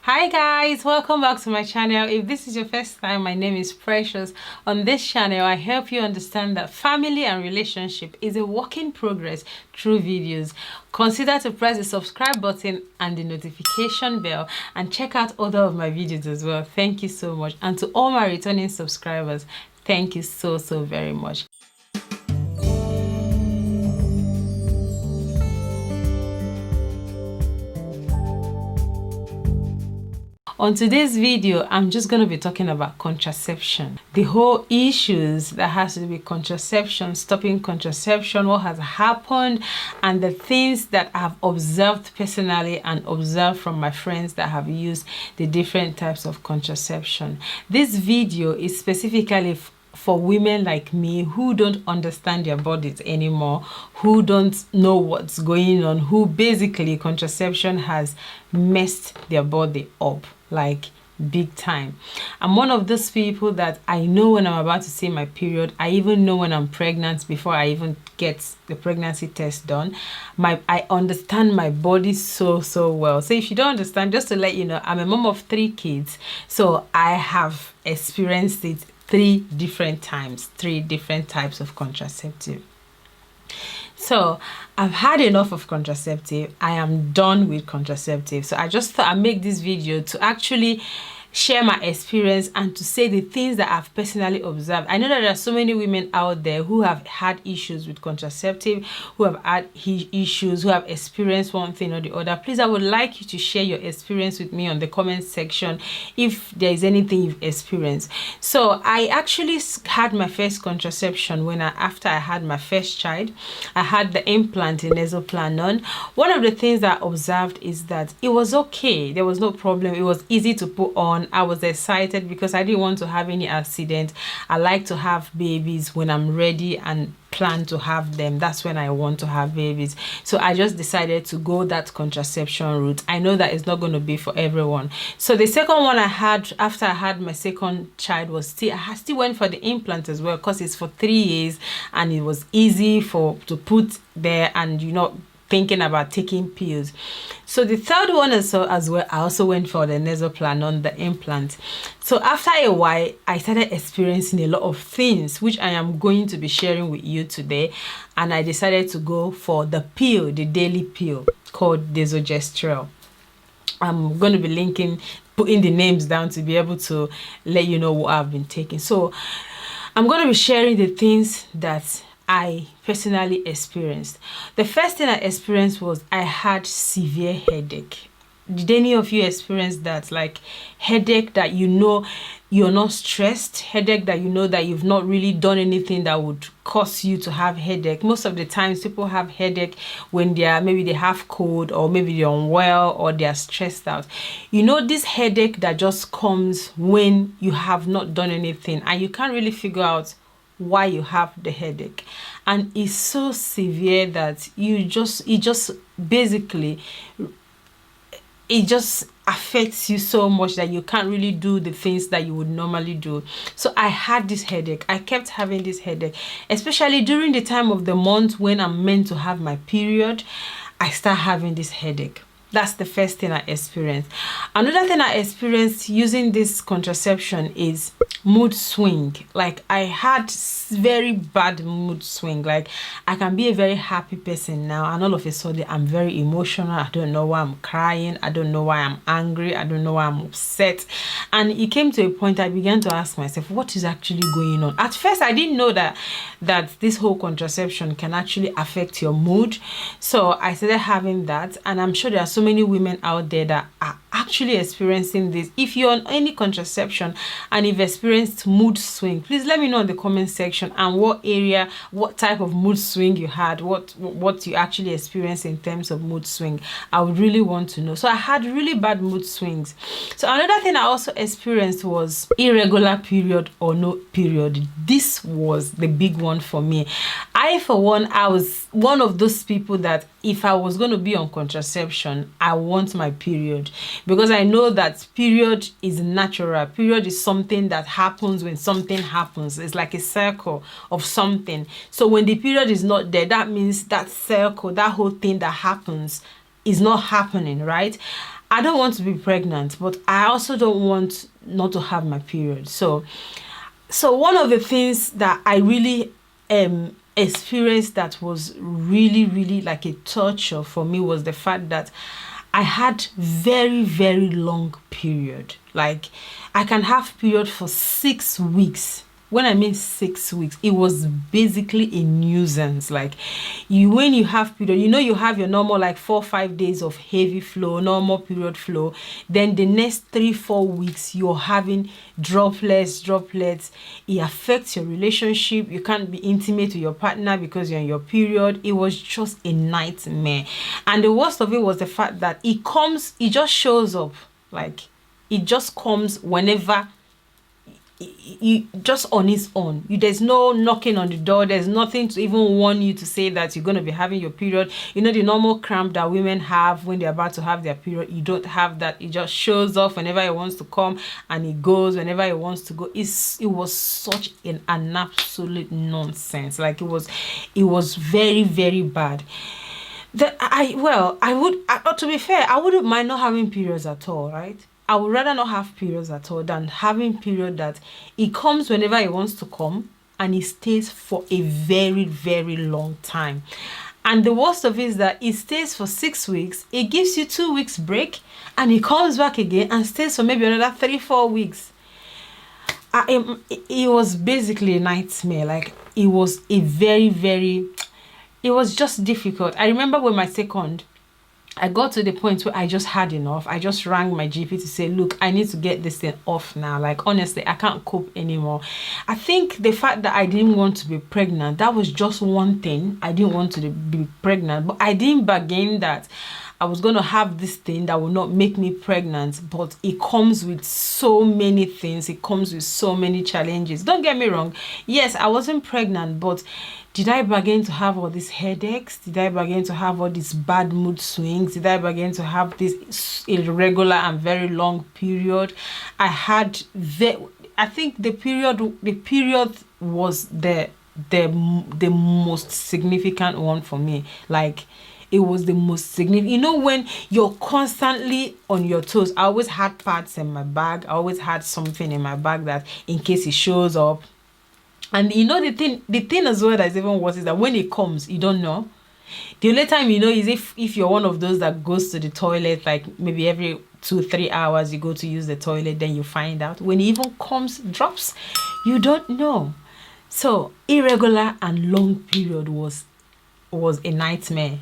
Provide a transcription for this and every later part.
Hi guys, welcome back to my channel. If this is your first time, my name is Precious. On this channel, I help you understand that family and relationship is a work in progress through videos. Consider to press the subscribe button and the notification bell and check out other of my videos as well. Thank you so much. And to all my returning subscribers, thank you so very much. On today's video, I'm just going to be talking about contraception. The whole issues that has to do with contraception, stopping contraception, what has happened, and the things that I've observed personally and observed from my friends that have used the different types of contraception. This video is specifically for women like me who don't understand their bodies anymore, who don't know what's going on, who basically contraception has messed their body up like big time. I'm one of those people that I know when I'm about to see my period. I even know when I'm pregnant before I even get the pregnancy test done. I understand my body so well. So if you don't understand, just to let you know, I'm a mom of 3 kids, so I have experienced it 3 different times, 3 different types of contraceptive. So I've had enough of contraceptive. I am done with contraceptive. So I just thought I'd make this video to actually share my experience and to say the things that I've personally observed. I know that there are so many women out there who have had issues with contraceptive, who have had issues, who have experienced one thing or the other. Please, I would like you to share your experience with me on the comment section if there is anything you've experienced. So I actually had my first contraception after I had my first child. I had the implant in Nasoplanon. One of the things that I observed is that it was okay. There was no problem. It was easy to put on. I was excited because I didn't want to have any accident. I like to have babies when I'm ready and plan to have them. That's when I want to have babies. So I just decided to go that contraception route. I know that it's not going to be for everyone. So the second one I had after I had my second child was I still went for the implant as well, because it's for 3 years and it was easy to put there, and thinking about taking pills. So the third one as well, I also went for the Nasoplanon, the implant. So after a while, I started experiencing a lot of things, which I am going to be sharing with you today. And I decided to go for the pill, the daily pill called Desogestrel. I'm going to be putting the names down to be able to let you know what I've been taking. So I'm going to be sharing the things that I personally experienced. The first thing I experienced was I had severe headache. Did any of you experience that? Like headache that you're not stressed, headache that that you've not really done anything that would cause you to have headache. Most of the times people have headache when maybe they have cold, or maybe they're unwell, or they're stressed out. This headache that just comes when you have not done anything and you can't really figure out why you have the headache, and it's so severe that it just affects you so much that you can't really do the things that you would normally do. So I had this headache. I kept having this headache, especially during the time of the month when I'm meant to have my period. I start having this headache. That's the first thing I experienced. Another thing I experienced using this contraception is mood swing. Like I had very bad mood swing. Like I can be a very happy person now, and all of a sudden I'm very emotional. I don't know why I'm crying. I don't know why I'm angry. I don't know why I'm upset. And it came to a point I began to ask myself, what is actually going on? At first I didn't know that this whole contraception can actually affect your mood. So I started having that, and I'm sure there are so many women out there that are actually experiencing this. If you're on any contraception and you've experienced mood swing, please let me know in the comment section, and what type of mood swing you had, what you actually experienced in terms of mood swing. I would really want to know. So I had really bad mood swings. So another thing I also experienced was irregular period or no period. This was the big one for me. For one, I was one of those people that if I was going to be on contraception, I want my period, because I know that period is natural. Period is something that happens when something happens. It's like a circle of something. So when the period is not there, that means that circle, that whole thing that happens is not happening, right? I don't want to be pregnant, but I also don't want not to have my period. So one of the things that I really experienced that was really, really like a torture for me was the fact that I had very, very long period. Like, I can have period for 6 weeks. When I mean 6 weeks, it was basically a nuisance. Like, when you have period, you have your normal like 4 or 5 days of heavy flow, normal period flow. Then the next 3 or 4 weeks, you're having droplets. It affects your relationship. You can't be intimate with your partner because you're in your period. It was just a nightmare. And the worst of it was the fact that it just shows up. Like, it just comes whenever, you just on its own. There's no knocking on the door. There's nothing to even warn you to say that you're going to be having your period. The normal cramp that women have when they're about to have their period, you don't have that. It just shows off whenever it wants to come, and it goes whenever it wants to go. It was such an absolute nonsense. Like, it was very, very bad. To be fair, I wouldn't mind not having periods at all, right? I would rather not have periods at all than having period that it comes whenever it wants to come, and it stays for a very, very long time. And the worst of it is that it stays for 6 weeks. It gives you 2 weeks break, and it comes back again and stays for maybe another 3 or 4 weeks. It was basically a nightmare. Like, it was a very, very, it was just difficult. I remember when my second, I got to the point where I just had enough. I just rang my GP to say, look, I need to get this thing off now. Like, honestly, I can't cope anymore. I think the fact that I didn't want to be pregnant, that was just one thing. I didn't want to be pregnant, but I didn't bargain that I was going to have this thing that will not make me pregnant, but it comes with so many things. It comes with so many challenges. Don't get me wrong. Yes, I wasn't pregnant, but did I bargain to have all these headaches? Did I bargain to have all these bad mood swings? Did I bargain to have this irregular and very long period? I think the period was the most significant one for me. Like, it was the most significant. When you're constantly on your toes, I always had pads in my bag. I always had something in my bag that in case it shows up. And the thing as well that is even worse is that when it comes, you don't know. The only time you know is if you're one of those that goes to the toilet, like maybe every 2-3 hours you go to use the toilet, then you find out. When it even comes, drops, you don't know. So irregular and long period was a nightmare.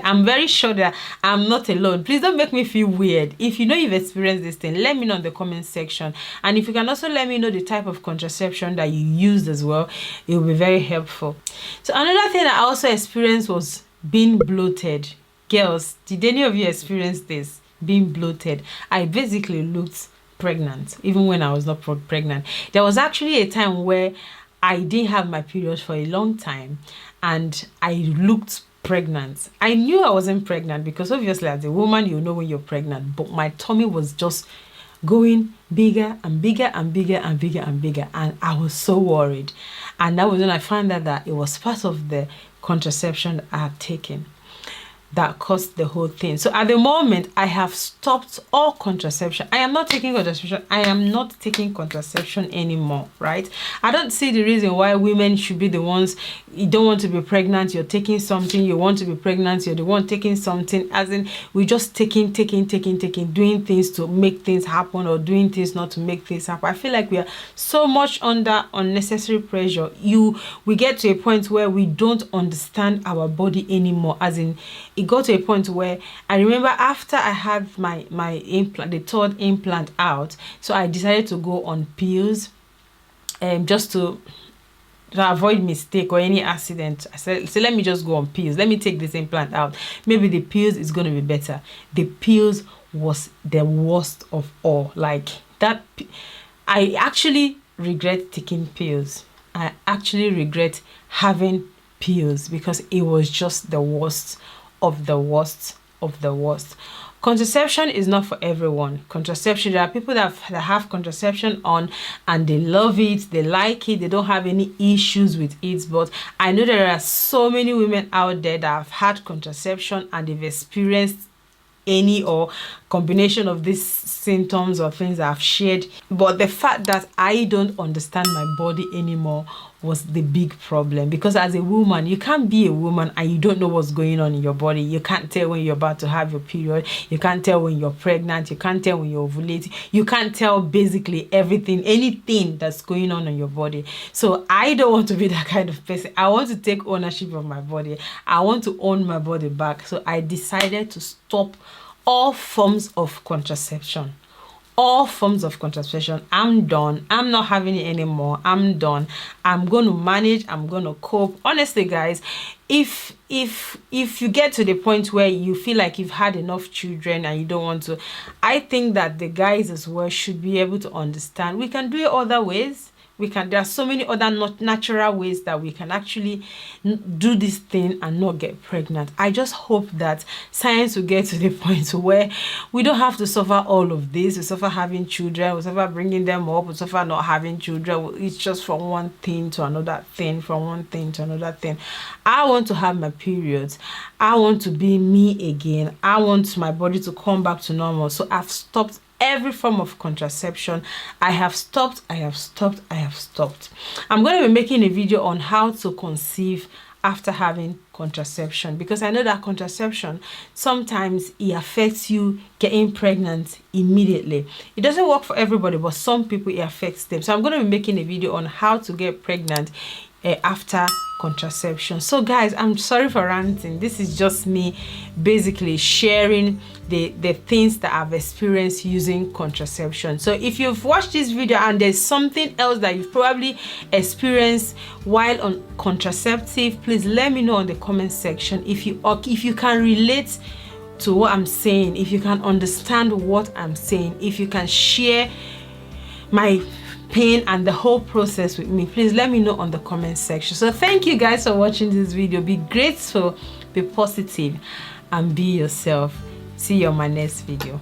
I'm very sure that I'm not alone. Please don't make me feel weird. If you know you've experienced this thing, let me know in the comment section. And if you can also let me know the type of contraception that you used as well, it will be very helpful. So another thing I also experienced was being bloated. Girls, did any of you experience this? Being bloated. I basically looked pregnant, even when I was not pregnant. There was actually a time where I didn't have my period for a long time, and I looked pregnant. I knew I wasn't pregnant because obviously as a woman you know when you're pregnant, but my tummy was just going bigger and bigger and bigger and bigger and bigger, and I was so worried. And that was when I found out that it was part of the contraception I had taken that caused the whole thing. So at the moment, I have stopped all contraception. I am not taking contraception. I am not taking contraception anymore, right? I don't see the reason why women should be the ones. You don't want to be pregnant, you're taking something. You want to be pregnant, you're the one taking something. As in, we're just taking, doing things to make things happen, or doing things not to make things happen. I feel like we are so much under unnecessary pressure. We get to a point where we don't understand our body anymore. As in, it got to a point where I remember after I had my implant, the third implant out, so I decided to go on pills, just to avoid mistake or any accident. I said, so let me just go on pills. Let me take this implant out. Maybe the pills is going to be better. The pills was the worst of all. Like that, I actually regret taking pills. I actually regret having pills because it was just the worst of the worst of the worst. Contraception is not for everyone. Contraception, there are people that have contraception on and they love it, they like it, they don't have any issues with it. But I know there are so many women out there that have had contraception and they've experienced any or combination of these symptoms or things I've shared. But the fact that I don't understand my body anymore was the big problem, because as a woman, you can't be a woman and you don't know what's going on in your body. You can't tell when you're about to have your period, you can't tell when you're pregnant, you can't tell when you're ovulating, you can't tell basically anything that's going on in your body. So I don't want to be that kind of person. I want to take ownership of my body. I want to own my body back. So I decided to stop all forms of contraception. All forms of contraception. I'm done. I'm not having it anymore. I'm done. I'm going to manage. I'm going to cope. Honestly, guys, if you get to the point where you feel like you've had enough children and you don't want to, I think that the guys as well should be able to understand. We can do it other ways. There are so many other natural ways that we can actually do this thing and not get pregnant. I just hope that science will get to the point where we don't have to suffer all of this. We suffer having children, we suffer bringing them up, we suffer not having children. It's just from one thing to another thing, from one thing to another thing. I want to have my periods. I want to be me again. I want my body to come back to normal. So I've stopped every form of contraception. I have stopped. I'm going to be making a video on how to conceive after having contraception, because I know that contraception sometimes it affects you getting pregnant immediately. It doesn't work for everybody, but some people it affects them. So I'm going to be making a video on how to get pregnant after contraception. So guys, I'm sorry for ranting. This is just me basically sharing the things that I've experienced using contraception. So if you've watched this video and there's something else that you've probably experienced while on contraceptive, please let me know in the comment section. If you can relate to what I'm saying, if you can understand what I'm saying, if you can share my pain and the whole process with me, please let me know on the comment section. So thank you guys for watching this video. Be grateful, be positive, and be yourself. See you on my next video.